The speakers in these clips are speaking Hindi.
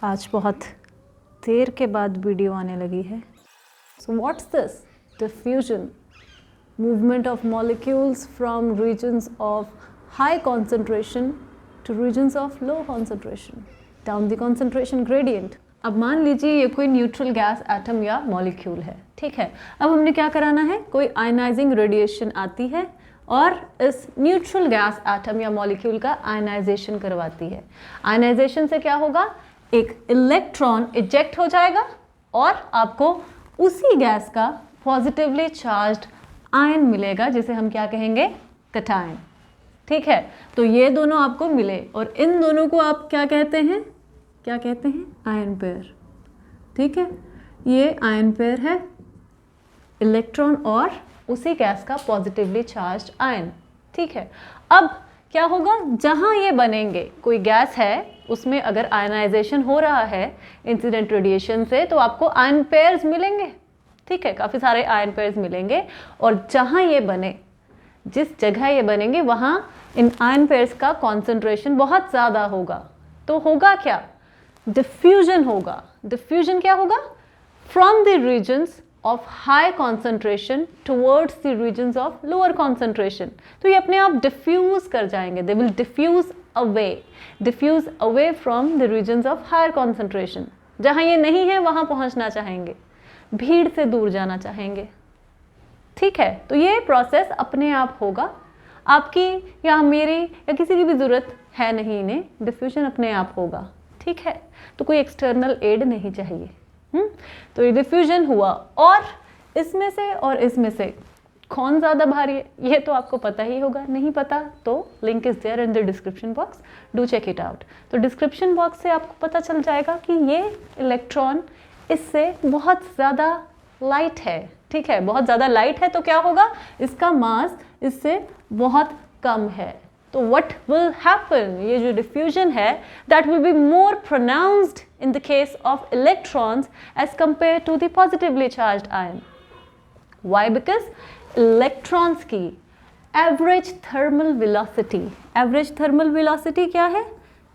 आज बहुत देर के बाद वीडियो आने लगी है। So what's this? Diffusion, movement of molecules from regions of high concentration to regions of low concentration down the concentration gradient. अब मान लीजिए ये कोई न्यूट्रल गैस एटम या मॉलिक्यूल है, ठीक है। अब हमने क्या कराना है, कोई आयनाइजिंग रेडिएशन आती है और इस न्यूट्रल गैस एटम या मॉलिक्यूल का आयनाइजेशन करवाती है। आयनाइजेशन से क्या होगा, एक इलेक्ट्रॉन इजेक्ट हो जाएगा और आपको उसी गैस का पॉजिटिवली चार्ज्ड आयन मिलेगा, जिसे हम क्या कहेंगे, कैटायन, ठीक है। तो ये दोनों आपको मिले और इन दोनों को आप क्या कहते हैं, क्या कहते हैं, आयन पेयर, ठीक है। ये आयन पेयर है, इलेक्ट्रॉन और उसी गैस का पॉजिटिवली चार्ज्ड आयन, ठीक है। अब क्या होगा, जहां ये बनेंगे, कोई गैस है उसमें अगर आयनाइजेशन हो रहा है इंसिडेंट रेडिएशन से, तो आपको आयन पेयर्स मिलेंगे, ठीक है, काफ़ी सारे आयन पेयर्स मिलेंगे। और जहां ये बने, जिस जगह ये बनेंगे, वहां इन आयन पेयर्स का कॉन्सेंट्रेशन बहुत ज़्यादा होगा। तो होगा क्या, डिफ्यूजन होगा। डिफ्यूजन क्या होगा, from the regions of high concentration towards the regions of lower concentration। तो ये अपने आप diffuse कर जाएंगे, they will diffuse away from the regions of higher concentration। जहाँ ये नहीं है वहाँ पहुँचना चाहेंगे, भीड़ से दूर जाना चाहेंगे, ठीक है। तो ये प्रोसेस अपने आप होगा, आपकी या मेरी या किसी की भी ज़रूरत है नहीं इन्हें, डिफ्यूजन अपने आप होगा, ठीक है। तो कोई एक्सटर्नल एड नहीं चाहिए। तो ये डिफ्यूजन हुआ, और इसमें से और इसमें से कौन ज़्यादा भारी है ये तो आपको पता ही होगा, नहीं पता तो link is there in the description box, do check it out. तो डिस्क्रिप्शन बॉक्स से आपको पता चल जाएगा कि ये इलेक्ट्रॉन इससे बहुत ज़्यादा लाइट है, ठीक है, बहुत ज़्यादा लाइट है। तो क्या होगा, इसका मास इससे बहुत कम है। तो what will happen, ये जो diffusion है, that will be more pronounced in the case of electrons as compared to the positively charged ion। Why? Because electrons की average thermal velocity क्या है,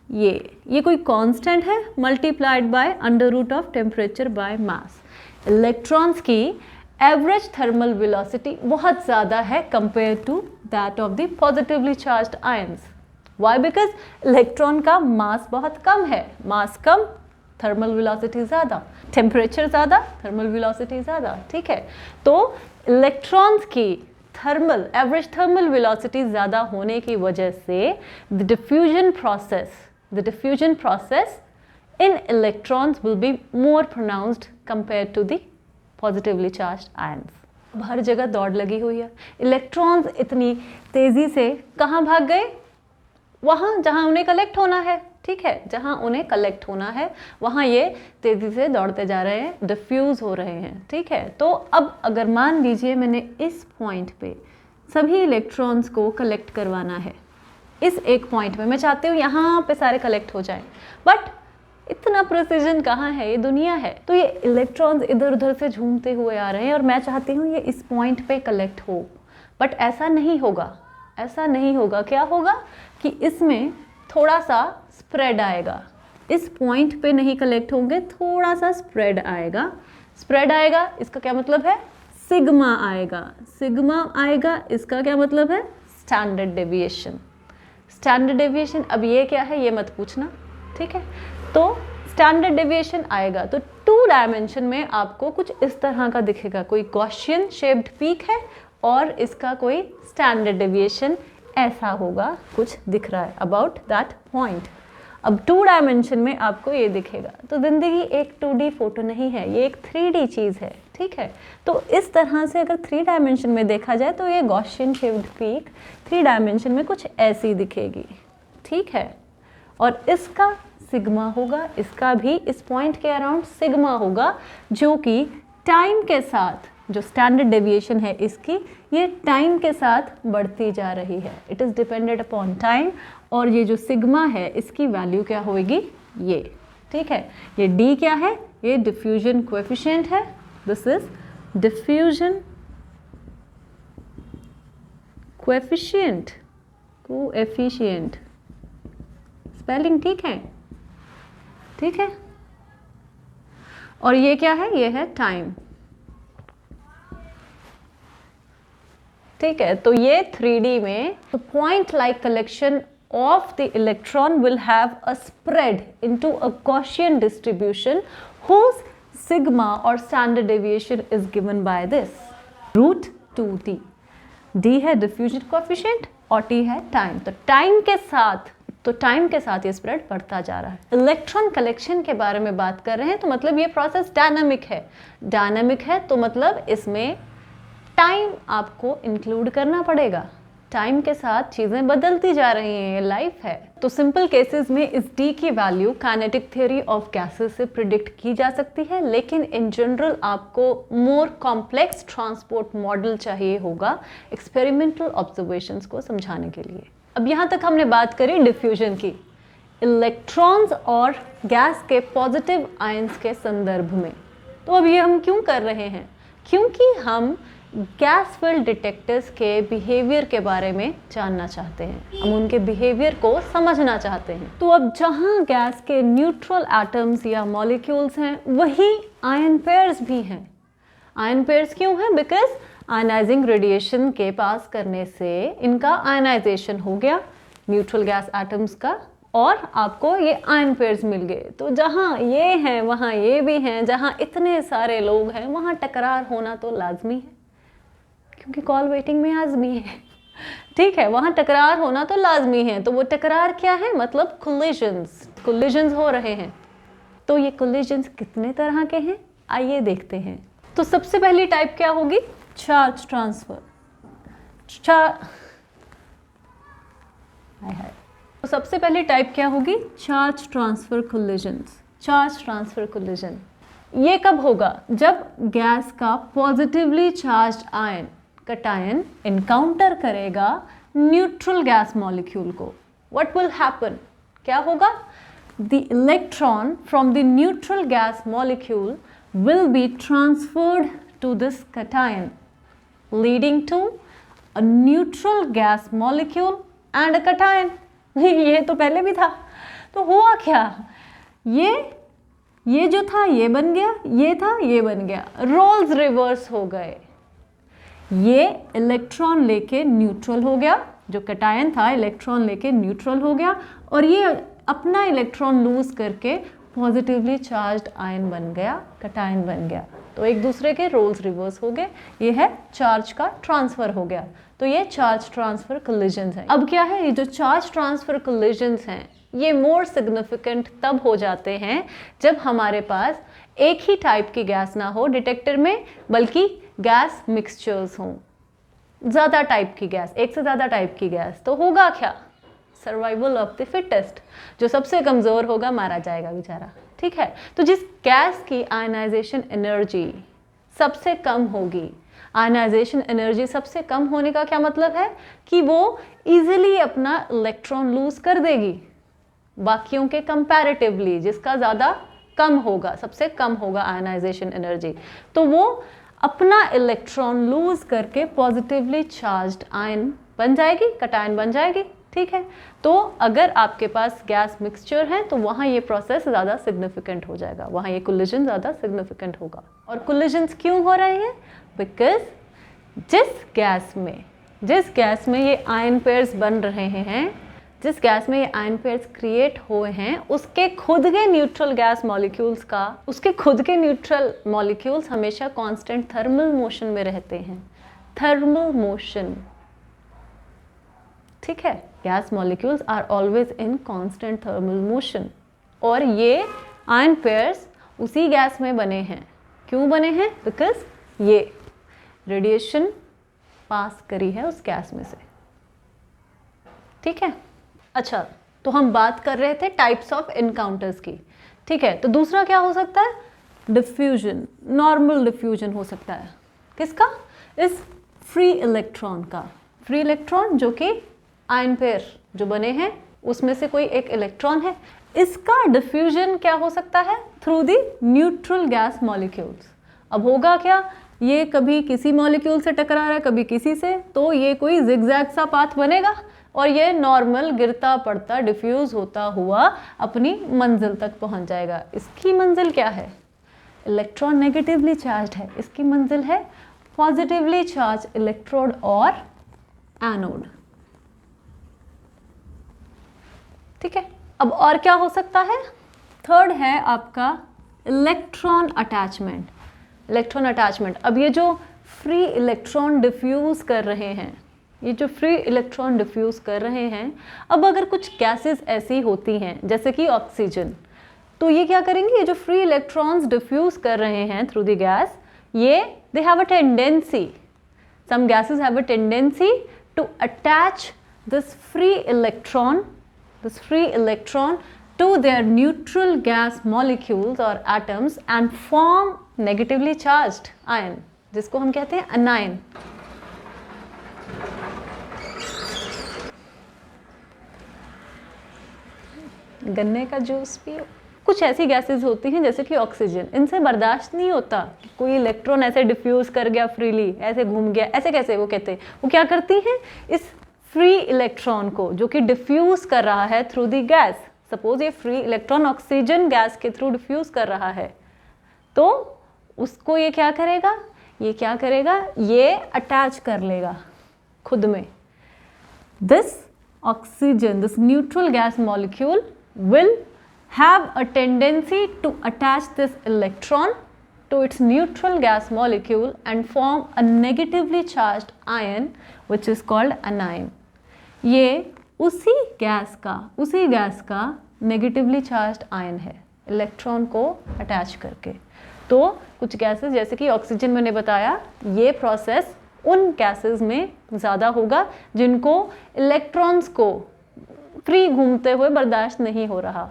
ये कोई constant है multiplied by under root of temperature by mass। electrons की एवरेज थर्मल वेलोसिटी बहुत ज़्यादा है compare to that of the positively charged ions. Why? Because electron का मास बहुत कम है, मास कम, थर्मल वेलोसिटी ज़्यादा, टेम्परेचर ज़्यादा, थर्मल वेलोसिटी ज़्यादा, ठीक है। तो इलेक्ट्रॉन्स की एवरेज थर्मल वेलोसिटी ज़्यादा होने की वजह से the diffusion process in electrons will be more pronounced compare to the positively charged ions. अब हर जगह दौड़ लगी हुई है, इलेक्ट्रॉन्स इतनी तेज़ी से कहाँ भाग गए, वहाँ जहाँ उन्हें कलेक्ट होना है, ठीक है, जहाँ उन्हें कलेक्ट होना है वहाँ ये तेज़ी से दौड़ते जा रहे हैं, डिफ्यूज़ हो रहे हैं, ठीक है। तो अब अगर मान लीजिए मैंने इस पॉइंट पे सभी इलेक्ट्रॉन्स को कलेक्ट करवाना है, इस एक पॉइंट पे मैं चाहती हूँ यहाँ पे सारे कलेक्ट हो जाएं, बट इतना प्रिसीजन कहाँ है, ये दुनिया है। तो ये इलेक्ट्रॉन्स इधर उधर से झूमते हुए आ रहे हैं और मैं चाहती हूँ ये इस पॉइंट पे कलेक्ट हो, बट ऐसा नहीं होगा, ऐसा नहीं होगा। क्या होगा कि इसमें थोड़ा सा स्प्रेड आएगा, इस पॉइंट पे नहीं कलेक्ट होंगे, थोड़ा सा स्प्रेड आएगा। इसका क्या मतलब है, सिग्मा आएगा। इसका क्या मतलब है, स्टैंडर्ड डेविएशन। अब ये क्या है ये मत पूछना, ठीक है। तो स्टैंडर्ड डेविएशन आएगा तो 2 डायमेंशन में आपको कुछ इस तरह का दिखेगा, कोई गॉसियन शेप्ड पीक है और इसका कोई स्टैंडर्ड डेविएशन ऐसा होगा, कुछ दिख रहा है अबाउट दैट पॉइंट। अब 2 डायमेंशन में आपको ये दिखेगा। तो जिंदगी एक 2D फोटो नहीं है, ये एक 3D चीज़ है, ठीक है। तो इस तरह से अगर 3 डायमेंशन में देखा जाए तो ये गॉसियन शेप्ड पीक 3 डायमेंशन में कुछ ऐसी दिखेगी, ठीक है। और इसका सिग्मा होगा, इसका भी इस पॉइंट के अराउंड सिग्मा होगा, जो कि टाइम के साथ, जो स्टैंडर्ड डेविएशन है इसकी, ये टाइम के साथ बढ़ती जा रही है, it is depended upon time. और ये जो सिग्मा है इसकी वैल्यू क्या होगी, ये, ठीक है। ये डी क्या है, ये डिफ्यूजन कोएफिशिएंट है, this is diffusion coefficient, spelling ठीक है, ठीक है। और ये क्या है, ये है टाइम। ठीक है, तो ये 3D में point like collection of the electron will have a spread into a Gaussian distribution whose sigma or standard deviation is given by this root 2t। d है diffusion coefficient और t है time। तो टाइम के साथ ये स्प्रेड बढ़ता जा रहा है। इलेक्ट्रॉन कलेक्शन के बारे में बात कर रहे हैं तो मतलब ये प्रोसेस डायनामिक है तो मतलब इसमें टाइम आपको इंक्लूड करना पड़ेगा। टाइम के साथ चीज़ें बदलती जा रही हैं, ये लाइफ है। तो सिंपल केसेस में इस डी की value kinetic theory of gases से प्रिडिक्ट की जा सकती है, लेकिन इन जनरल आपको मोर कॉम्प्लेक्स ट्रांसपोर्ट मॉडल चाहिए होगा एक्सपेरिमेंटल ऑब्जर्वेशंस को समझाने के लिए। अब यहाँ तक हमने बात करी डिफ्यूजन की, इलेक्ट्रॉन्स और गैस के पॉजिटिव आयंस के संदर्भ में। तो अब ये हम क्यों कर रहे हैं? क्योंकि हम गैस फील्ड डिटेक्टर्स के बिहेवियर के बारे में जानना चाहते हैं, हम उनके बिहेवियर को समझना चाहते हैं। तो अब जहाँ गैस के न्यूट्रल एटम्स या मॉलिक्यूल्स हैं, वही आयन पेयर्स भी हैं। आयन पेयर्स क्यों हैं? बिकॉज आयनाइजिंग रेडिएशन के पास करने से इनका आयनाइजेशन हो गया न्यूट्रल गैस एटम्स का, और आपको ये आयन पेयर्स मिल गए। तो जहाँ ये हैं वहाँ ये भी हैं, जहाँ इतने सारे लोग हैं वहाँ टकरार होना तो लाजमी है, क्योंकि कॉल वेटिंग में आजमी है। ठीक है, वहाँ टकरार होना तो लाजमी है। तो वो टकरार क्या है? मतलब कोलिजन्स हो रहे हैं। तो ये कोलिजन्स कितने तरह के हैं, आइए देखते हैं। तो सबसे पहली टाइप क्या होगी? Charge transfer. तो सबसे पहली टाइप क्या होगी? Charge transfer collisions. Charge transfer collision ये कब होगा? जब गैस का positively charged ion cation encounter करेगा न्यूट्रल गैस मॉलिक्यूल को। What will happen? क्या होगा? The electron from the neutral gas molecule will be transferred to this cation, leading to a neutral gas molecule and a cation. ये तो पहले भी था। तो हुआ क्या? ये जो था ये बन गया, ये था ये बन गया, रोल्स रिवर्स हो गए। ये इलेक्ट्रॉन लेके न्यूट्रल हो गया, जो कटायन था इलेक्ट्रॉन लेके न्यूट्रल हो गया, और ये अपना इलेक्ट्रॉन लूज करके पॉजिटिवली चार्ज्ड आयन बन गया, कटायन बन गया। तो एक दूसरे के रोल्स रिवर्स हो गए। ये है चार्ज का ट्रांसफर हो गया। तो ये चार्ज ट्रांसफर कोलिजन्स हैं। अब क्या है, ये जो चार्ज ट्रांसफर कोलिजन्स हैं ये मोर सिग्निफिकेंट तब हो जाते हैं जब हमारे पास एक ही टाइप की गैस ना हो डिटेक्टर में, बल्कि गैस मिक्सचर्स हों, ज़्यादा टाइप की गैस, एक से ज़्यादा टाइप की गैस। तो होगा क्या? Survival of the fittest. जो सबसे कमज़ोर होगा मारा जाएगा बेचारा। ठीक है, तो जिस गैस की आयनाइजेशन एनर्जी सबसे कम होगी, आयनाइजेशन एनर्जी सबसे कम होने का क्या मतलब है? कि वो इजीली अपना इलेक्ट्रॉन लूज कर देगी बाकियों के कंपैरेटिवली, जिसका ज़्यादा कम होगा, सबसे कम होगा आयनाइजेशन एनर्जी, तो वो अपना इलेक्ट्रॉन लूज करके पॉजिटिवली चार्ज्ड आयन बन जाएगी, कटायन बन जाएगी। ठीक है, तो अगर आपके पास गैस मिक्सचर है तो वहाँ ये प्रोसेस ज़्यादा सिग्निफिकेंट हो जाएगा, वहाँ ये कोलिजन ज़्यादा सिग्निफिकेंट होगा। और कोलिजन्स क्यों हो रहे हैं? बिकॉज जिस गैस में ये आयन पेयर्स बन रहे हैं, जिस गैस में ये आयन पेयर्स क्रिएट हुए हैं, उसके खुद के न्यूट्रल मॉलिक्यूल्स हमेशा कांस्टेंट थर्मल मोशन में रहते हैं। थर्मल मोशन, ठीक है, gas molecules are always in constant thermal motion. और ये आयन पेयर्स उसी गैस में बने हैं। क्यों बने हैं? बिकॉज ये रेडिएशन पास करी है उस गैस में से। ठीक है, अच्छा, तो हम बात कर रहे थे टाइप्स ऑफ इनकाउंटर्स की। ठीक है, तो दूसरा क्या हो सकता है? डिफ्यूजन, नॉर्मल डिफ्यूजन हो सकता है। किसका? इस फ्री इलेक्ट्रॉन का। फ्री इलेक्ट्रॉन जो कि आयन पेयर जो बने हैं उसमें से कोई एक इलेक्ट्रॉन है, इसका डिफ्यूजन क्या हो सकता है? Through the neutral gas molecules. अब होगा क्या? ये कभी किसी मॉलिक्यूल से टकरा रहा है, कभी किसी से, तो ये कोई जिगजैग सा पाथ बनेगा और ये नॉर्मल गिरता पड़ता डिफ्यूज होता हुआ अपनी मंजिल तक पहुंच जाएगा। इसकी मंजिल क्या है? इलेक्ट्रॉन नेगेटिवली चार्ज है, इसकी मंजिल है पॉजिटिवली चार्ज इलेक्ट्रोड और एनोड। ठीक है, अब और क्या हो सकता है? थर्ड है आपका इलेक्ट्रॉन अटैचमेंट। इलेक्ट्रॉन अटैचमेंट, अब ये जो फ्री इलेक्ट्रॉन डिफ्यूज कर रहे हैं, ये जो फ्री इलेक्ट्रॉन डिफ्यूज कर रहे हैं, अब अगर कुछ गैसेस ऐसी होती हैं जैसे कि ऑक्सीजन, तो ये क्या करेंगे? ये जो फ्री इलेक्ट्रॉन्स डिफ्यूज कर रहे हैं थ्रू द गैस, ये they have a tendency, some gases have a tendency to attach this free electron to their neutral gas molecules or atoms and form negatively charged ion, जिसको हम कहते हैं अनायन। गन्ने का जूस पियो। कुछ ऐसी गैसेस होती हैं जैसे कि ऑक्सीजन, इनसे बर्दाश्त नहीं होता कि कोई इलेक्ट्रॉन ऐसे डिफ्यूज कर गया फ्रीली, ऐसे घूम गया, ऐसे कैसे? वो कहते हैं, वो क्या करती हैं, इस फ्री इलेक्ट्रॉन को जो कि डिफ्यूज कर रहा है थ्रू द गैस, सपोज ये फ्री इलेक्ट्रॉन ऑक्सीजन गैस के थ्रू डिफ्यूज कर रहा है, तो उसको ये क्या करेगा? ये अटैच कर लेगा खुद में। This oxygen, this neutral gas molecule will have a tendency to attach this electron to its neutral gas molecule and form a negatively charged ion which is called anion। ये उसी गैस का negatively charged ion है, इलेक्ट्रॉन को अटैच करके। तो कुछ गैसेस जैसे कि ऑक्सीजन मैंने बताया, ये प्रोसेस उन गैसेस में ज़्यादा होगा जिनको इलेक्ट्रॉन्स को फ्री घूमते हुए बर्दाश्त नहीं हो रहा।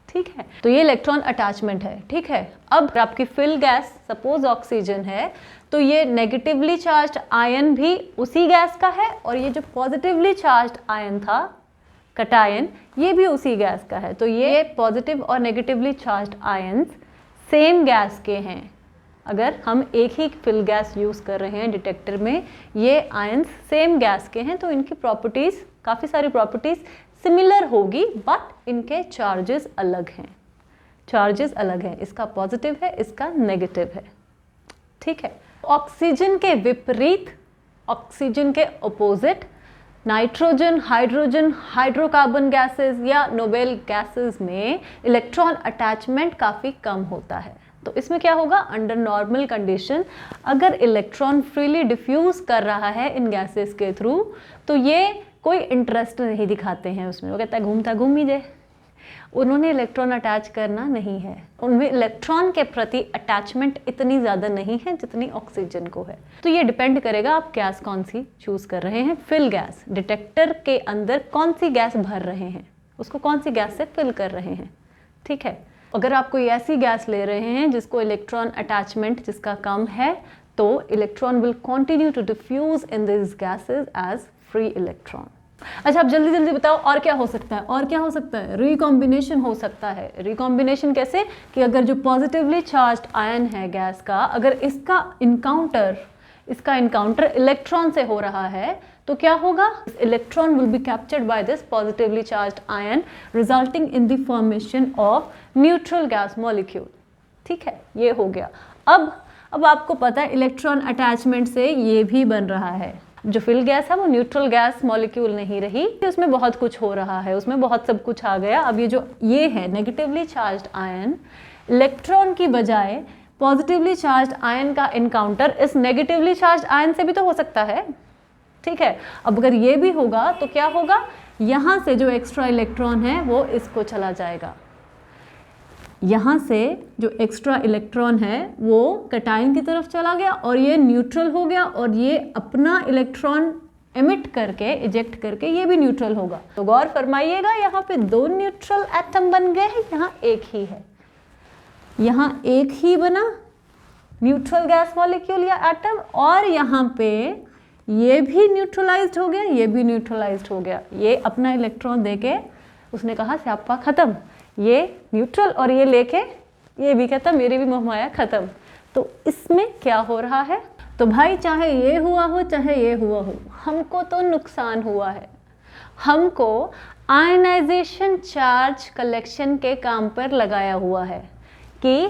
ठीक है, तो ये इलेक्ट्रॉन अटैचमेंट है। ठीक है, अब आपकी फिल गैस सपोज ऑक्सीजन है, तो ये नेगेटिवली चार्ज्ड आयन भी उसी गैस का है, और ये जो पॉजिटिवली चार्ज्ड आयन था कटायन, ये भी उसी गैस का है। तो ये पॉजिटिव और negatively charged ions same gas के हैं। अगर हम एक ही फिल गैस यूज़ कर रहे हैं डिटेक्टर में, ये आयन्स सेम गैस के हैं, तो इनकी प्रॉपर्टीज़, काफ़ी सारी प्रॉपर्टीज़ सिमिलर होगी, बट इनके चार्जेस अलग हैं। इसका पॉजिटिव है, इसका नेगेटिव है। ठीक है, ऑक्सीजन के विपरीत, ऑक्सीजन के opposite, nitrogen, hydrogen, hydrocarbon gases या नोबेल गैसेस में इलेक्ट्रॉन अटैचमेंट काफ़ी कम होता है। तो इसमें क्या होगा? अंडर नॉर्मल कंडीशन अगर इलेक्ट्रॉन फ्रीली डिफ्यूज कर रहा है इन गैसेस के थ्रू, तो ये कोई इंटरेस्ट नहीं दिखाते हैं उसमें, वो कहता है घूमता घूम ही जाए, उन्होंने इलेक्ट्रॉन अटैच करना नहीं है, उनमें इलेक्ट्रॉन के प्रति अटैचमेंट इतनी ज़्यादा नहीं है जितनी ऑक्सीजन को है। तो ये डिपेंड करेगा आप गैस कौन सी चूज़ कर रहे हैं। फिल गैस, डिटेक्टर के अंदर कौन सी गैस भर रहे हैं, उसको कौन सी गैस से फिल कर रहे हैं। ठीक है, अगर आप कोई ऐसी गैस ले रहे हैं जिसको इलेक्ट्रॉन अटैचमेंट जिसका कम है, तो electron will continue to diffuse in this gases as free electron. अच्छा, अब जल्दी जल्दी बताओ और क्या हो सकता है? रिकॉम्बिनेशन हो सकता है। रिकॉम्बिनेशन कैसे? कि अगर जो पॉजिटिवली चार्ज्ड आयन है गैस का, अगर इसका इनकाउंटर इलेक्ट्रॉन से हो रहा है, तो क्या होगा? Electron will be captured by this positively charged ion, resulting in the formation of neutral gas molecule. ठीक है, ये हो गया। अब आपको पता है इलेक्ट्रॉन अटैचमेंट से ये भी बन रहा है, जो फिल गैस है वो न्यूट्रल गैस मॉलिक्यूल नहीं रही, उसमें बहुत कुछ हो रहा है, उसमें बहुत सब कुछ आ गया। अब ये है नेगेटिवली चार्ज्ड आयन, इलेक्ट्रॉन की बजाय पॉजिटिवली चार्ज्ड आयन का इनकाउंटर इस नेगेटिवली चार्ज्ड आयन से भी तो हो सकता है। ठीक है, अब अगर ये भी होगा तो क्या होगा? यहाँ से जो एक्स्ट्रा इलेक्ट्रॉन है वो इसको चला जाएगा, यहाँ से जो एक्स्ट्रा इलेक्ट्रॉन है वो कटायन की तरफ चला गया, और ये न्यूट्रल हो गया, और ये अपना इलेक्ट्रॉन एमिट करके, इजेक्ट करके ये भी न्यूट्रल होगा। तो गौर फरमाइएगा, यहाँ पे 2 न्यूट्रल एटम बन गए हैं, यहाँ एक ही है, यहाँ एक ही बना न्यूट्रल गैस मॉलिक्यूल या एटम, और यहाँ पे ये भी न्यूट्रलाइज्ड हो गया, ये भी न्यूट्रलाइज्ड हो गया। ये अपना इलेक्ट्रॉन देके उसने कहा स्यापा खत्म, ये न्यूट्रल, और ये लेके ये भी खत्म, मेरी भी मोहमाया खत्म। तो इसमें क्या हो रहा है? तो भाई चाहे ये हुआ हो चाहे ये हुआ हो, हमको तो नुकसान हुआ है। हमको आयनाइजेशन चार्ज कलेक्शन के काम पर लगाया हुआ है। कि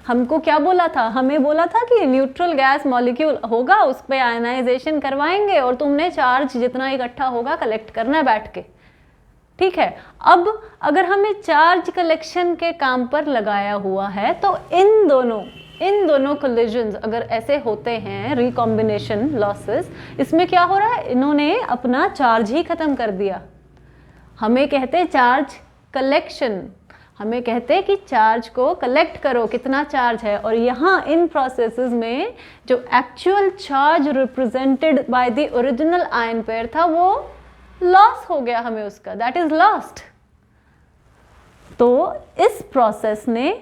हमको क्या बोला था, हमें बोला था कि न्यूट्रल गैस मॉलिक्यूल होगा, उस पर आयनाइजेशन करवाएंगे और तुमने चार्ज जितना इकट्ठा होगा कलेक्ट करना है बैठ के, ठीक है। अब अगर हमें चार्ज कलेक्शन के काम पर लगाया हुआ है तो इन दोनों कोलिजन्स अगर ऐसे होते हैं, रिकॉम्बिनेशन लॉसेस, इसमें क्या हो रहा है, इन्होंने अपना चार्ज ही खत्म कर दिया। हमें कहते हैं चार्ज कलेक्शन, हमें कहते हैं कि चार्ज को कलेक्ट करो, कितना चार्ज है, और यहाँ इन प्रोसेसेस में जो actual charge represented by the original ion pair था वो लॉस हो गया, हमें उसका, दैट इज लॉस्ट। तो इस प्रोसेस ने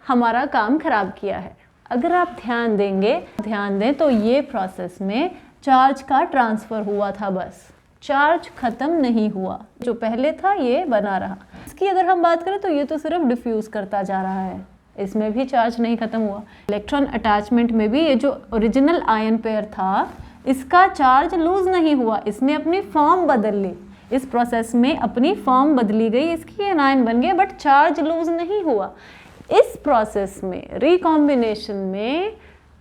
हमारा काम खराब किया है। अगर आप ध्यान दें तो ये प्रोसेस में चार्ज का ट्रांसफर हुआ था, बस चार्ज खत्म नहीं हुआ, जो पहले था ये बना रहा। इसकी अगर हम बात करें तो ये तो सिर्फ डिफ्यूज करता जा रहा है, इसमें भी चार्ज नहीं खत्म हुआ। इलेक्ट्रॉन अटैचमेंट में भी ये जो ओरिजिनल आयन पेयर था इसका चार्ज लूज नहीं हुआ, इसने अपनी फॉर्म बदल ली, इस प्रोसेस में अपनी फॉर्म बदली गई, इसकी एनायन बन गया, बट चार्ज लूज नहीं हुआ। इस प्रोसेस में रिकॉम्बिनेशन में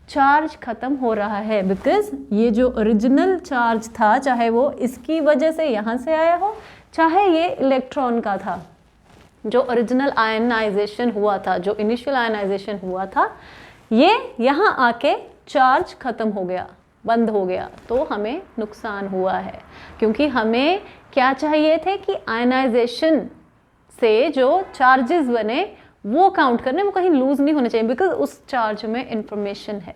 चार्ज खत्म हो रहा है, बिकॉज ये जो ओरिजिनल चार्ज था, चाहे वो इसकी वजह से यहाँ से आया हो, चाहे ये इलेक्ट्रॉन का था, जो ओरिजिनल आयनाइजेशन हुआ था, जो इनिशियल आयनाइजेशन हुआ था, ये यहाँ आके चार्ज खत्म हो गया, बंद हो गया, तो हमें नुकसान हुआ है। क्योंकि हमें क्या चाहिए थे कि आयनाइजेशन से जो चार्जेस बने वो काउंट करने, वो कहीं लूज नहीं होने चाहिए, बिकॉज उस चार्ज में इंफॉर्मेशन है,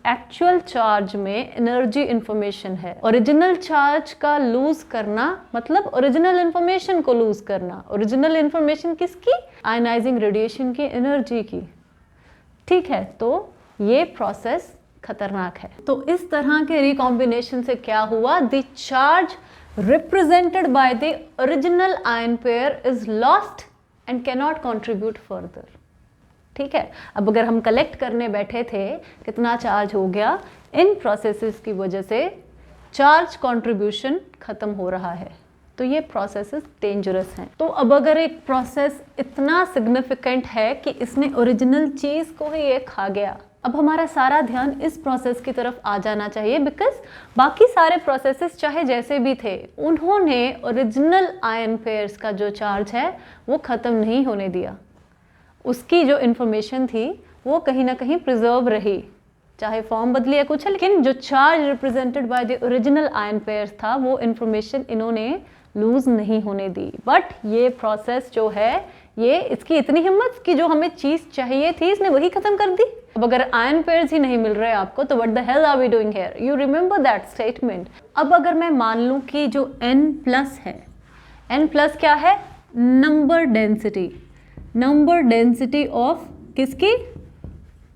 एक्चुअल चार्ज में एनर्जी इंफॉर्मेशन है। ओरिजिनल चार्ज का लूज करना मतलब ओरिजिनल इंफॉर्मेशन को लूज करना। ओरिजिनल इंफॉर्मेशन किसकी? आयनाइजिंग रेडिएशन की, एनर्जी की, ठीक है। तो ये प्रोसेस खतरनाक है। तो इस तरह के रिकॉम्बिनेशन से क्या हुआ, the charge represented by the original ion pair is lost and cannot contribute further, ठीक है। अब अगर हम कलेक्ट करने बैठे थे कितना चार्ज हो गया, इन प्रोसेसेस की वजह से चार्ज कंट्रीब्यूशन खत्म हो रहा है, तो ये प्रोसेसेस डेंजरस हैं। तो अब अगर एक प्रोसेस इतना सिग्निफिकेंट है कि इसने ओरिजिनल चीज़ को ही ये खा गया, अब हमारा सारा ध्यान इस प्रोसेस की तरफ आ जाना चाहिए, बिकॉज बाकी सारे प्रोसेसेस चाहे जैसे भी थे, उन्होंने ओरिजिनल आयन पेयर्स का जो चार्ज है वो ख़त्म नहीं होने दिया, उसकी जो इन्फॉर्मेशन थी वो कहीं ना कहीं प्रिजर्व रही, चाहे फॉर्म बदली या कुछ है, लेकिन जो charge represented by the original ion pairs था वो इन्फॉर्मेशन इन्होंने लूज नहीं होने दी। बट ये प्रोसेस जो है, ये इसकी इतनी हिम्मत कि जो हमें चीज़ चाहिए थी इसने वही खत्म कर दी। अब अगर आयन पेयर्स ही नहीं मिल रहे आपको तो what the hell are we doing here, you remember that statement. अब अगर मैं मान लूँ कि जो n+ है, n+ क्या है, number density, number density of किसकी,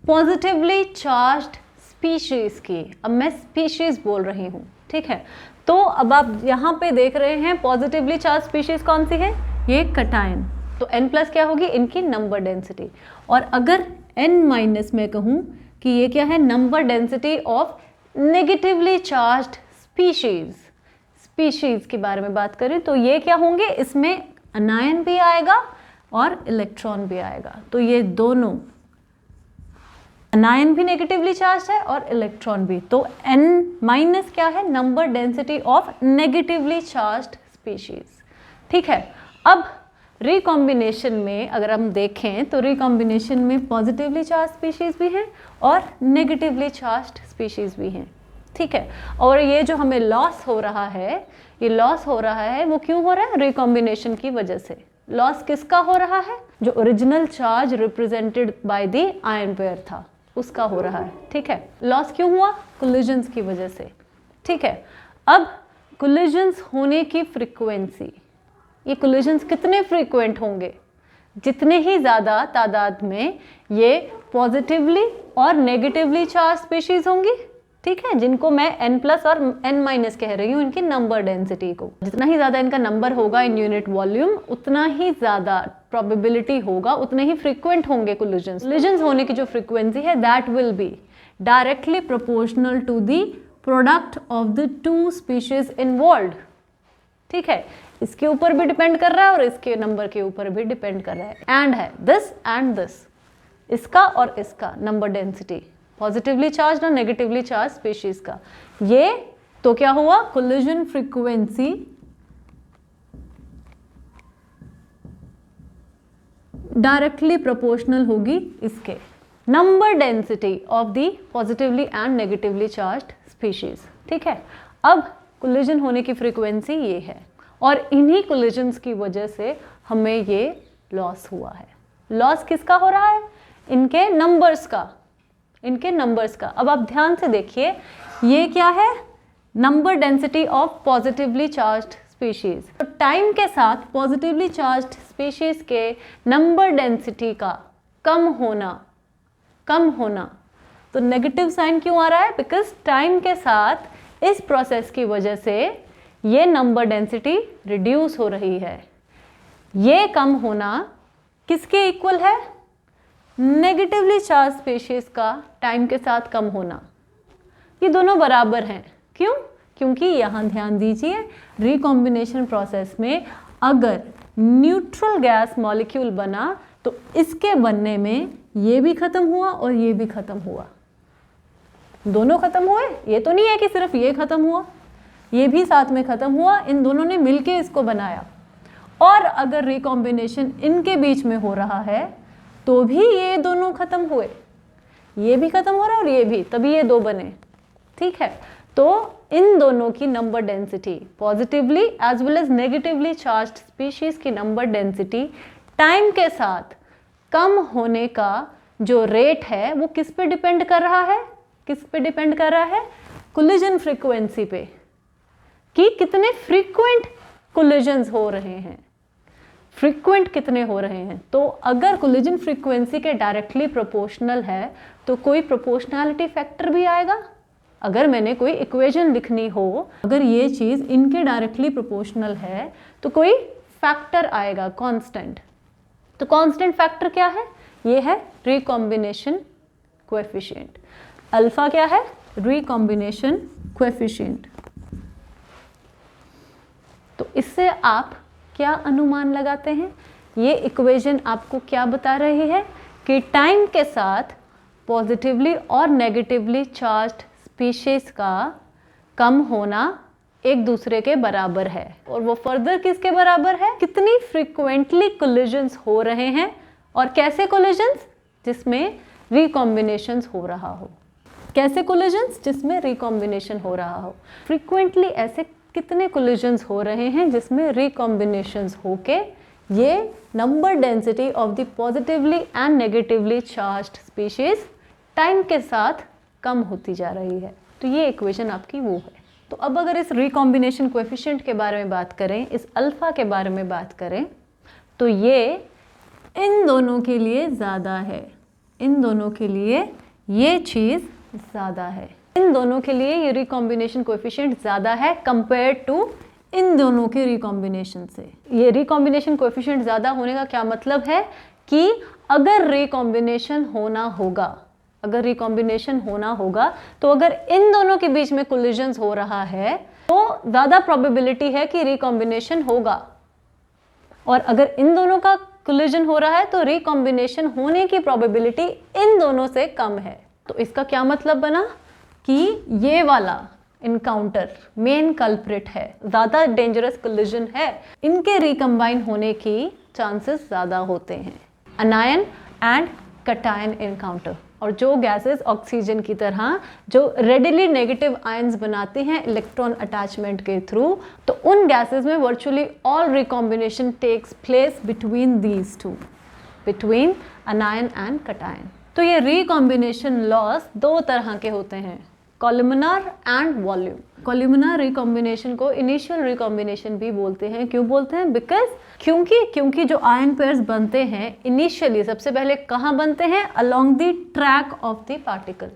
पॉजिटिवली चार्ज्ड स्पीशीज की। अब मैं स्पीशीज बोल रही हूँ, ठीक है। तो अब आप यहाँ पे देख रहे हैं पॉजिटिवली चार्ज स्पीशीज कौन सी है, ये कटायन। तो n+ क्या होगी, इनकी नंबर डेंसिटी। और अगर n- मैं कहूँ कि ये क्या है, number density of negatively charged species, species के बारे में बात करें तो ये क्या होंगे, इसमें अनायन भी आएगा और इलेक्ट्रॉन भी आएगा। तो ये दोनों, अनायन भी नेगेटिवली चार्ज है और इलेक्ट्रॉन भी। तो n- क्या है, number density of negatively charged species, ठीक है। अब रिकॉम्बिनेशन में अगर हम देखें तो रिकॉम्बिनेशन में पॉजिटिवली चार्ज स्पीशीज भी हैं और नेगेटिवली चार्ज्ड स्पीशीज भी हैं, ठीक है। और ये जो हमें लॉस हो रहा है, ये लॉस हो रहा है वो क्यों हो रहा है, रिकॉम्बिनेशन की वजह से। लॉस किसका हो रहा है, जो original charge represented by the ion pair था उसका हो रहा है, ठीक है। लॉस क्यों हुआ, कोलिजन्स की वजह से, ठीक है। अब कोलिजन्स होने की फ्रीक्वेंसी, ये कोलिजन्स कितने फ्रीक्वेंट होंगे, जितने ही ज़्यादा तादाद में ये पॉजिटिवली और नेगेटिवली चार्ज स्पीशीज होंगी, ठीक है, जिनको मैं n+ और n- कह रही हूँ, इनकी नंबर डेंसिटी को। जितना ही ज़्यादा इनका नंबर होगा इन यूनिट वॉल्यूम, उतना ही ज़्यादा प्रोबेबिलिटी होगा, उतने ही फ्रीक्वेंट होंगे कोलिजन्स। कोलिजन्स होने की जो फ्रीक्वेंसी है that will be directly proportional to the product of the 2 species involved, ठीक है। इसके ऊपर भी डिपेंड कर रहा है और इसके नंबर के ऊपर भी डिपेंड कर रहा है, एंड है दिस एंड दिस, इसका और इसका नंबर डेंसिटी, पॉजिटिवली चार्ज और नेगेटिवली चार्ज स्पीशीज का, ये तो क्या हुआ, कोलिजन फ्रीक्वेंसी डायरेक्टली प्रोपोर्शनल होगी इसके number density of the positively and negatively charged species. ठीक है, अब कोलिजन होने की फ्रीक्वेंसी ये है और इन्हीं कोलिजन्स की वजह से हमें ये लॉस हुआ है। लॉस किसका हो रहा है, इनके नंबर्स का, इनके नंबर्स का। अब आप ध्यान से देखिए, ये क्या है, number density of positively charged species. तो टाइम के साथ पॉजिटिवली चार्ज्ड स्पीशीज के नंबर डेंसिटी का कम होना, तो नेगेटिव साइन क्यों आ रहा है, बिकॉज टाइम के साथ इस प्रोसेस की वजह से ये नंबर डेंसिटी रिड्यूस हो रही है। ये कम होना किसके इक्वल है, नेगेटिवली चार्ज स्पीशीज का टाइम के साथ कम होना। ये दोनों बराबर हैं, क्यों, क्योंकि यहाँ ध्यान दीजिए, रिकॉम्बिनेशन प्रोसेस में अगर न्यूट्रल गैस मॉलिक्यूल बना तो इसके बनने में ये भी खत्म हुआ और ये भी खत्म हुआ, दोनों खत्म हुए। ये तो नहीं है कि सिर्फ ये खत्म हुआ, ये भी साथ में खत्म हुआ, इन दोनों ने मिलके इसको बनाया। और अगर रिकॉम्बिनेशन इनके बीच में हो रहा है तो भी ये दोनों खत्म हुए, ये भी खत्म हो रहा है और ये भी, तभी ये दो बने। ठीक है, तो इन दोनों की number density, positively as well as negatively charged species की नंबर डेंसिटी टाइम के साथ कम होने का जो रेट है वो किस पे डिपेंड कर रहा है, किस पे डिपेंड कर रहा है, कोलिजन फ्रीक्वेंसी पे, कि कितने फ्रीक्वेंट कोलिजन्स हो रहे हैं, फ्रीक्वेंट कितने हो रहे हैं। तो अगर कोलिजन फ्रीक्वेंसी के डायरेक्टली प्रोपोर्शनल है तो कोई प्रोपोर्शनैलिटी फैक्टर भी आएगा। अगर मैंने कोई इक्वेशन लिखनी हो, अगर ये चीज़ इनके डायरेक्टली प्रोपोर्शनल है तो कोई फैक्टर आएगा, कांस्टेंट। तो कांस्टेंट फैक्टर क्या है, ये है रिकॉम्बिनेशन कोएफिशिएंट। अल्फा क्या है, रिकॉम्बिनेशन कोएफिशिएंट। तो इससे आप क्या अनुमान लगाते हैं, ये इक्वेशन आपको क्या बता रही है कि टाइम के साथ पॉजिटिवली और नेगेटिवली चार्ज्ड स्पीशीज का कम होना एक दूसरे के बराबर है। और वो फर्दर किसके बराबर है, कितनी फ्रीक्वेंटली कोलिजन्स हो रहे हैं और कैसे कोलिजन्स, जिसमें रिकॉम्बिनेशंस हो रहा हो। कैसे कोलिजन्स, जिसमें रिकॉम्बिनेशन हो रहा हो। फ्रीक्वेंटली ऐसे कितने कोलिजन्स हो रहे हैं जिसमें रिकॉम्बिनेशंस होके ये number density of the positively and negatively charged species time के साथ कम होती जा रही है। तो ये इक्वेशन आपकी वो है। तो अब अगर इस रिकॉम्बिनेशन कोएफिशिएंट के बारे में बात करें, इस अल्फा के बारे में बात करें, तो ये इन दोनों के लिए ज़्यादा है, इन दोनों के लिए ये चीज़ ज़्यादा है, इन दोनों के लिए ये रिकॉम्बिनेशन कोएफिशिएंट ज़्यादा है कंपेयर टू इन दोनों के रिकॉम्बिनेशन से। ये रिकॉम्बिनेशन कोएफिशिएंट ज़्यादा होने का क्या मतलब है कि अगर रिकॉम्बिनेशन होना होगा, अगर रिकॉम्बिनेशन होना होगा तो अगर इन दोनों के बीच में कोलिजन्स हो रहा है तो ज़्यादा प्रोबेबिलिटी है कि रिकॉम्बिनेशन होगा। और अगर इन दोनों का कोलिजन हो रहा है तो रिकॉम्बिनेशन होने की प्रोबेबिलिटी इन दोनों से कम है। तो इसका क्या मतलब बना कि ये वाला इनकाउंटर मेन कल्प्रिट है, ज़्यादा डेंजरस कोलिजन है, इनके रिकम्बाइन होने की चांसेस ज़्यादा होते हैं। अनायन एंड कटायन इनकाउंटर, और जो गैसेस ऑक्सीजन की तरह जो रेडिली नेगेटिव आयंस बनाती हैं इलेक्ट्रॉन अटैचमेंट के थ्रू, तो उन गैसेस में virtually all recombination takes place between these two, between anion and cation. तो ये रिकॉम्बिनेशन लॉस दो तरह के होते हैं, columnar and volume. Columnar recombination को इनिशियल रिकॉम्बिनेशन भी बोलते हैं। क्यों बोलते हैं? बिकॉज क्योंकि जो आयन पेयर्स बनते हैं इनिशियली सबसे पहले कहाँ बनते हैं? Along the track of the particle.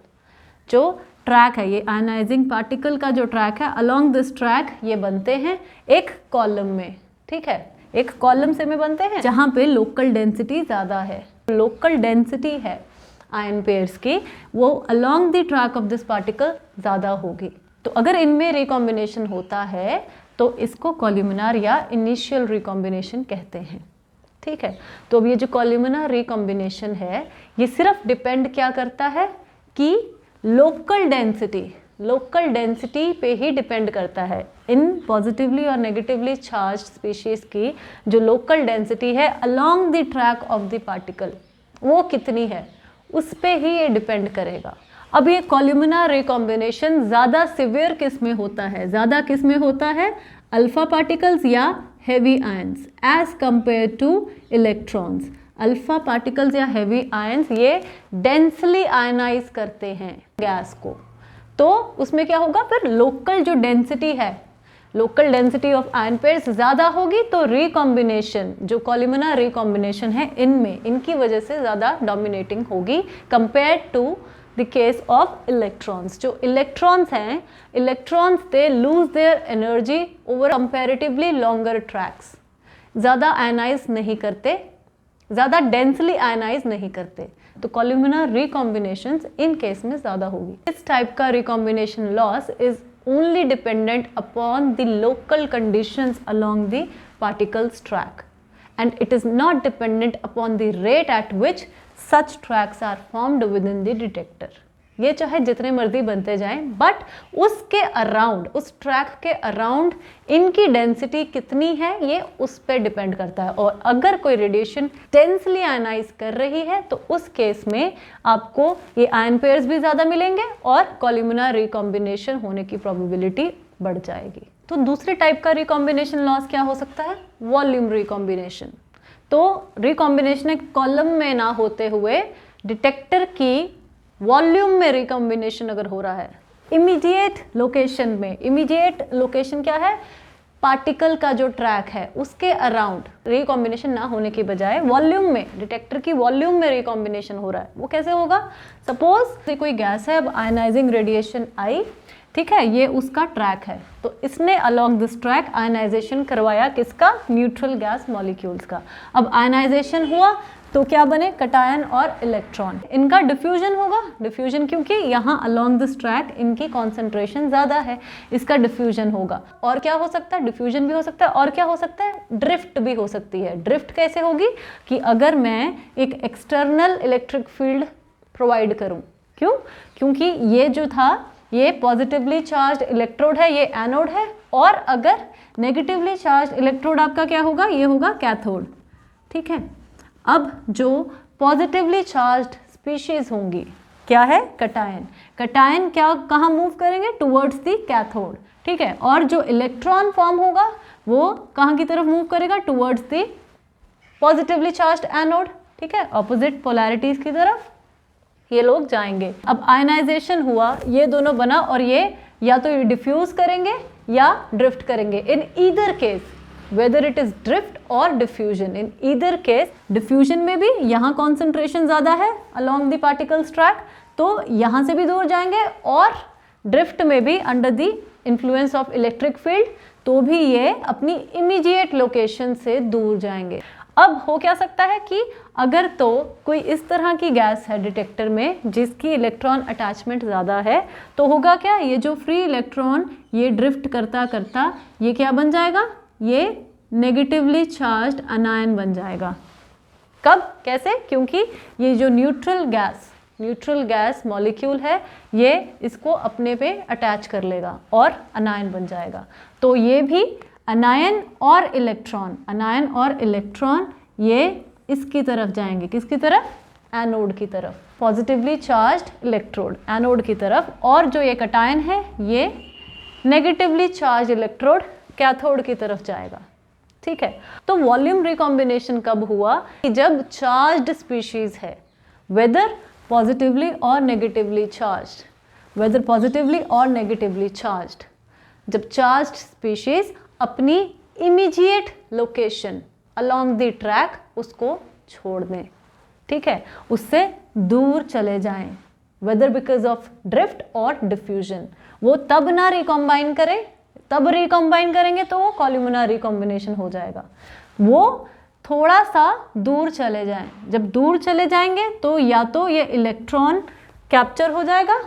जो ट्रैक है, ये आयनाइजिंग पार्टिकल का जो ट्रैक है, अलोंग दिस ट्रैक ये बनते हैं एक कॉलम में। ठीक है, एक कॉलम से में बनते हैं जहाँ पे लोकल डेंसिटी ज़्यादा है। लोकल डेंसिटी है आयन पेयर्स की, वो along the track of this particle ज़्यादा होगी। तो अगर इनमें रिकॉम्बिनेशन होता है तो इसको कॉलमनार या इनिशियल रिकॉम्बिनेशन कहते हैं। ठीक है। तो अब ये जो कॉल्यूमिनर रिकॉम्बिनेशन है ये सिर्फ डिपेंड क्या करता है कि लोकल डेंसिटी पे ही डिपेंड करता है। इन पॉजिटिवली और नेगेटिवली चार्ज स्पीशीज की जो लोकल डेंसिटी है along the track of the particle वो कितनी है उस पे ही ये डिपेंड करेगा। अब ये कॉल्यूमिनर रिकॉम्बिनेशन ज़्यादा सिवियर किस में होता है, ज़्यादा किस में होता है, अल्फा पार्टिकल्स या heavy ions as compare to electrons. Alpha particles या हेवी आयंस ये डेंसली आयनाइज करते हैं गैस को, तो उसमें क्या होगा फिर लोकल जो डेंसिटी है, local density of ion pairs ज़्यादा होगी, तो रिकॉम्बिनेशन जो कॉल्यूमिनर रिकॉम्बिनेशन है इनमें इनकी वजह से ज़्यादा डोमिनेटिंग होगी compare to the case of electrons. जो इलेक्ट्रॉन्स हैं, electrons they lose their energy over comparatively longer tracks, ज़्यादा आयनाइज नहीं करते, ज़्यादा डेंसली आयनाइज नहीं करते, तो कॉल्यूमिनर रिकॉम्बिनेशंस इन केस में ज़्यादा होगी। इस टाइप का recombination loss is only dependent upon the local conditions along the particles track, and it is not dependent upon the rate at which such tracks are formed within the detector. ये चाहे जितने मर्जी बनते जाएं, बट उसके अराउंड, उस ट्रैक के अराउंड इनकी डेंसिटी कितनी है ये उस पर डिपेंड करता है। और अगर कोई रेडिएशन डेंसली आयनाइज कर रही है तो उस केस में आपको ये आयन पेयर्स भी ज़्यादा मिलेंगे और कॉल्यूमिनर रिकॉम्बिनेशन होने की प्रोबेबिलिटी बढ़ जाएगी। तो दूसरे टाइप का रिकॉम्बिनेशन लॉस क्या हो सकता है, वॉल्यूम रिकॉम्बिनेशन। तो रिकॉम्बिनेशन एक कॉलम में ना होते हुए डिटेक्टर की वॉल्यूम में रिकॉम्बिनेशन अगर हो रहा है, इमीडिएट लोकेशन में, इमीडिएट लोकेशन क्या है, पार्टिकल का जो ट्रैक है उसके अराउंड रिकॉम्बिनेशन ना होने की बजाय वॉल्यूम में, डिटेक्टर की वॉल्यूम में रिकॉम्बिनेशन हो रहा है, वो कैसे होगा, सपोज कोई गैस है, अब आयनाइजिंग रेडिएशन आई, ठीक है, ये उसका ट्रैक है, तो इसने अलोंग दिस ट्रैक आयनाइजेशन करवाया किसका, न्यूट्रल गैस मॉलिक्यूल्स का। अब आयनाइजेशन हुआ तो क्या बने, कटायन और इलेक्ट्रॉन, इनका डिफ्यूजन होगा, डिफ्यूजन क्योंकि यहाँ अलोंग दिस ट्रैक इनकी कॉन्सेंट्रेशन ज़्यादा है, इसका डिफ्यूजन होगा। और क्या हो सकता है, डिफ्यूजन भी हो सकता है, और क्या हो सकता है, ड्रिफ्ट भी हो सकती है। ड्रिफ्ट कैसे होगी कि अगर मैं एक एक्सटर्नल इलेक्ट्रिक फील्ड प्रोवाइड करूँ, क्यों, क्योंकि ये जो था ये पॉजिटिवली चार्ज इलेक्ट्रोड है, ये एनोड है, और अगर नेगेटिवली चार्ज इलेक्ट्रोड आपका क्या होगा, ये होगा कैथोड, ठीक है। अब जो पॉजिटिवली चार्ज्ड स्पीशीज होंगी क्या है, कटायन, कटायन क्या कहाँ मूव करेंगे, टुवर्ड्स द कैथोड, ठीक है, और जो इलेक्ट्रॉन फॉर्म होगा वो कहाँ की तरफ मूव करेगा, towards the positively charged anode, ठीक है, ऑपोजिट पोलैरिटीज की तरफ ये लोग जाएंगे। अब आयनाइजेशन हुआ, ये दोनों बना, और ये या तो ये डिफ्यूज करेंगे या ड्रिफ्ट करेंगे। In either case whether it is drift or diffusion, in either case diffusion में भी यहाँ concentration ज़्यादा है along the particles track, तो यहाँ से भी दूर जाएंगे, और drift में भी under the influence of electric field तो भी ये अपनी immediate location से दूर जाएंगे। अब हो क्या सकता है कि अगर तो कोई इस तरह की गैस है डिटेक्टर में जिसकी इलेक्ट्रॉन अटैचमेंट ज़्यादा है, तो होगा क्या, ये जो फ्री इलेक्ट्रॉन ये ड्रिफ्ट करता करता ये क्या बन जाएगा, ये नेगेटिवली चार्ज्ड अनायन बन जाएगा। कब, कैसे, क्योंकि ये जो न्यूट्रल गैस मॉलिक्यूल है ये इसको अपने पे अटैच कर लेगा और अनायन बन जाएगा। तो ये भी अनायन और इलेक्ट्रॉन ये इसकी तरफ जाएंगे, किसकी तरफ, एनोड की तरफ, पॉजिटिवली चार्ज्ड इलेक्ट्रोड एनोड की तरफ, और जो ये कटायन है ये नेगेटिवली चार्ज इलेक्ट्रोड कैथोड की तरफ जाएगा, ठीक है। तो वॉल्यूम रिकॉम्बिनेशन कब हुआ, कि जब चार्ज्ड स्पीशीज है, वेदर पॉजिटिवली और नेगेटिवली चार्ज्ड, जब चार्ज्ड स्पीशीज अपनी immediate location along the track उसको छोड़ दें, ठीक है, उससे दूर चले जाएं, वेदर बिकॉज ऑफ ड्रिफ्ट और डिफ्यूजन, वो तब ना रिकॉम्बाइन करें, तब रिकॉम्बाइन करेंगे तो वो कॉल्यूमिनर रिकॉम्बिनेशन हो जाएगा। वो थोड़ा सा दूर चले जाएं, जब दूर चले जाएंगे तो या तो ये इलेक्ट्रॉन कैप्चर हो जाएगा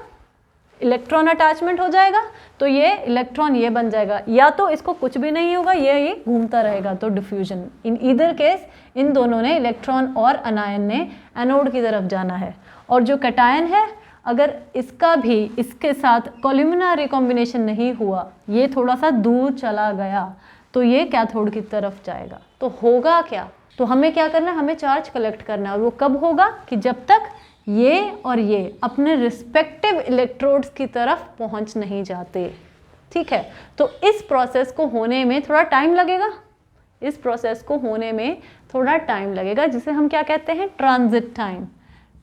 इलेक्ट्रॉन अटैचमेंट हो जाएगा तो ये इलेक्ट्रॉन ये बन जाएगा, या तो इसको कुछ भी नहीं होगा, ये घूमता रहेगा, तो diffusion. In either case in दोनों ने, इलेक्ट्रॉन और अनायन ने, एनोड की तरफ जाना है। और जो कैटायन है, अगर इसका भी इसके साथ कोल्यूमिनार रिकॉम्बिनेशन नहीं हुआ, ये थोड़ा सा दूर चला गया, तो ये कैथोड की तरफ जाएगा। तो होगा क्या, तो हमें क्या करना है, हमें चार्ज कलेक्ट करना है। और वो कब होगा कि जब तक ये और ये अपने रिस्पेक्टिव इलेक्ट्रोड्स की तरफ पहुंच नहीं जाते। ठीक है, तो इस प्रोसेस को होने में थोड़ा टाइम लगेगा, इस प्रोसेस को होने में थोड़ा टाइम लगेगा, जिसे हम क्या कहते हैं, ट्रांजिट टाइम।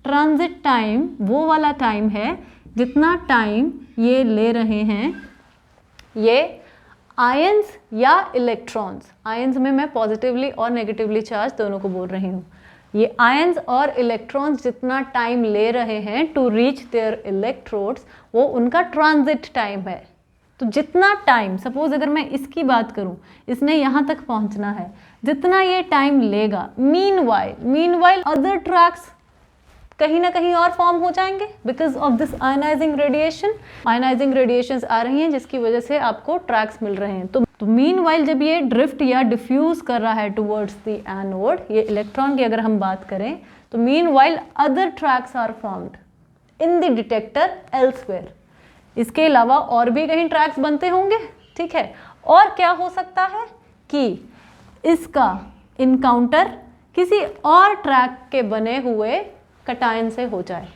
ट्रांजिट टाइम वो वाला टाइम है जितना टाइम ये ले रहे हैं ये आयंस या इलेक्ट्रॉन्स। आयंस में मैं पॉजिटिवली और नेगेटिवली चार्ज दोनों को बोल रही हूँ। ये आयंस और इलेक्ट्रॉन्स जितना टाइम ले रहे हैं टू रीच देयर इलेक्ट्रोड्स, वो उनका ट्रांजिट टाइम है। तो जितना टाइम, सपोज अगर मैं इसकी बात करूं, इसने यहाँ तक पहुँचना है, जितना ये टाइम लेगा, मीनवाइल अदर ट्रैक्स कहीं ना कहीं और फॉर्म हो जाएंगे because of this ionising radiation. Ionising radiations आ रही हैं जिसकी वजह से आपको ट्रैक्स मिल रहे हैं। तो मीनवाइल जब ये ड्रिफ्ट या डिफ्यूज कर रहा है टुवर्ड्स द एनोड, ये इलेक्ट्रॉन की अगर हम बात करें, तो meanwhile other tracks are formed in the detector elsewhere. इसके अलावा और भी कहीं ट्रैक्स बनते होंगे। ठीक है, और क्या हो सकता है कि इसका इनकाउंटर किसी और ट्रैक के बने हुए कैटायन से हो जाए।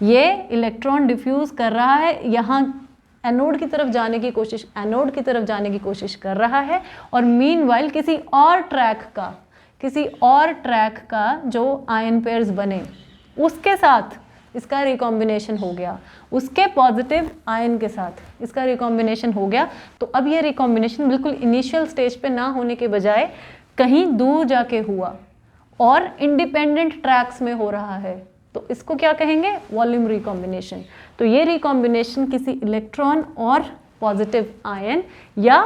ये इलेक्ट्रॉन डिफ्यूज कर रहा है, यहाँ एनोड की तरफ जाने की कोशिश, एनोड की तरफ जाने की कोशिश कर रहा है, और मीनवाइल किसी और ट्रैक का जो आयन पेयर्स बने उसके साथ इसका रिकॉम्बिनेशन हो गया, उसके पॉजिटिव आयन के साथ इसका रिकॉम्बिनेशन हो गया। तो अब ये रिकॉम्बिनेशन बिल्कुल इनिशियल स्टेज पे ना होने के बजाय कहीं दूर जाके हुआ और इंडिपेंडेंट ट्रैक्स में हो रहा है, तो इसको क्या कहेंगे, वॉल्यूम रिकॉम्बिनेशन। तो ये रिकॉम्बिनेशन किसी इलेक्ट्रॉन और पॉजिटिव आयन या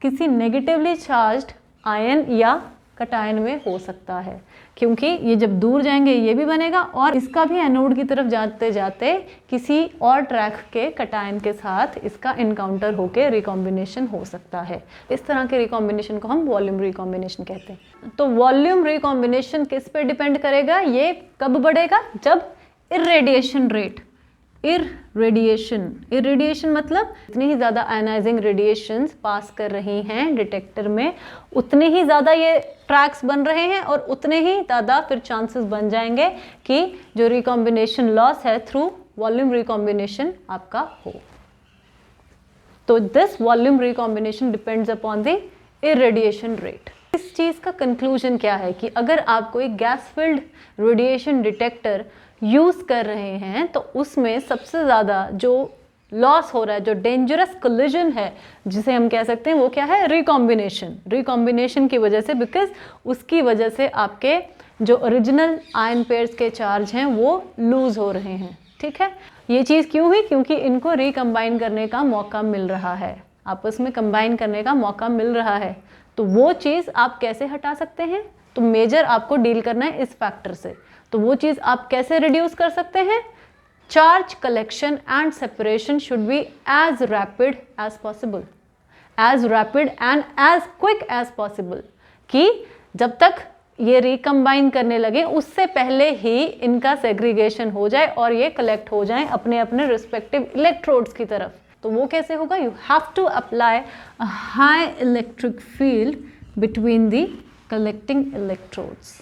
किसी नेगेटिवली चार्ज्ड आयन या कैटायन में हो सकता है, क्योंकि ये जब दूर जाएंगे ये भी बनेगा और इसका भी एनोड की तरफ जाते जाते किसी और ट्रैक के कैटायन के साथ इसका इनकाउंटर होके रिकॉम्बिनेशन हो सकता है। इस तरह के रिकॉम्बिनेशन को हम वॉल्यूम रिकॉम्बिनेशन कहते हैं। तो वॉल्यूम रिकॉम्बिनेशन किस पे डिपेंड करेगा, ये कब बढ़ेगा, जब इरेडिएशन रेट, इरेडिएशन मतलब जितनी ही ज़्यादा आयनाइजिंग रेडिएशंस पास कर रही हैं डिटेक्टर में, उतने ही ज़्यादा ये ट्रैक्स बन रहे हैं और उतने ही ज़्यादा फिर चांसेस बन जाएंगे कि जो रिकॉम्बिनेशन लॉस है थ्रू वॉल्यूम रिकॉम्बिनेशन आपका हो। तो this volume recombination depends upon the irradiation rate. इस चीज़ का कंक्लूजन क्या है कि अगर आप कोई gas filled radiation detector use कर रहे हैं तो उसमें सबसे ज़्यादा जो लॉस हो रहा है, जो डेंजरस कोलिजन है जिसे हम कह सकते हैं, वो क्या है, रिकॉम्बिनेशन की वजह से, बिकॉज उसकी वजह से आपके जो ओरिजिनल आयन पेयर्स के चार्ज हैं वो लूज़ हो रहे हैं। ठीक है, ये चीज़ क्यों हुई, क्योंकि इनको रिकम्बाइन करने का मौका मिल रहा है, आपस में कंबाइन करने का मौका मिल रहा है। तो वो चीज़ आप कैसे हटा सकते हैं, तो मेजर आपको डील करना है इस फैक्टर से। तो वो चीज़ आप कैसे रिड्यूस कर सकते हैं, charge collection and separation should be as rapid as possible, as rapid and as quick as possible, कि जब तक ये रिकम्बाइन करने लगे उससे पहले ही इनका सेग्रीगेशन हो जाए और ये कलेक्ट हो जाएं अपने अपने रिस्पेक्टिव इलेक्ट्रोड्स की तरफ। तो वो कैसे होगा, you have to apply a high electric field between the collecting electrodes.